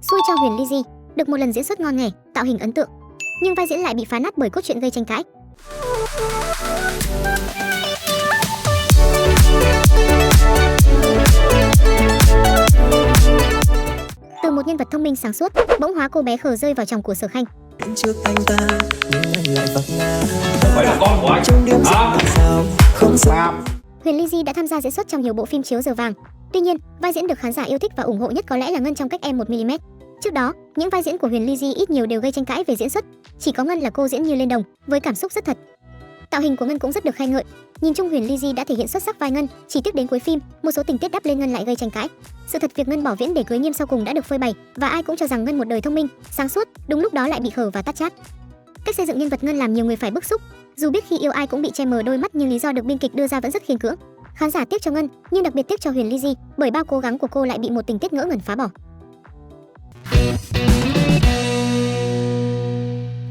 Xui cho Huyền Ly Di, được một lần diễn xuất ngon nghẻ, tạo hình ấn tượng, nhưng vai diễn lại bị phá nát bởi cốt truyện gây tranh cãi. Từ một nhân vật thông minh sáng suốt, bỗng hóa cô bé khờ rơi vào chòng của Sở Khanh. Trước anh ta, nhưng anh lại vấp ngã. Phải là con của anh. Trong đêm không Huyền Ly Di đã tham gia diễn xuất trong nhiều bộ phim chiếu giờ vàng. Tuy nhiên, vai diễn được khán giả yêu thích và ủng hộ nhất có lẽ là Ngân trong Cách Em 1mm. Trước đó, những vai diễn của Huyền Ly Di ít nhiều đều gây tranh cãi về diễn xuất. Chỉ có Ngân là cô diễn như lên đồng, với cảm xúc rất thật. Tạo hình của Ngân cũng rất được khen ngợi. Nhìn chung Huyền Ly Di đã thể hiện xuất sắc vai Ngân, chỉ tiếc đến cuối phim, một số tình tiết đắp lên Ngân lại gây tranh cãi. Sự thật việc Ngân bỏ Viễn để cưới Nhiêm sau cùng đã được phơi bày, và ai cũng cho rằng Ngân một đời thông minh, sáng suốt, đúng lúc đó lại bị khờ và tát chát. Cách xây dựng nhân vật Ngân làm nhiều người phải bức xúc. Dù biết khi yêu ai cũng bị che mờ đôi mắt nhưng lý do được biên kịch đưa ra vẫn rất khiên cưỡng. Khán giả tiếc cho Ngân, nhưng đặc biệt tiếc cho Huyền Ly Di, bởi bao cố gắng của cô lại bị một tình tiết ngỡ ngẩn phá bỏ.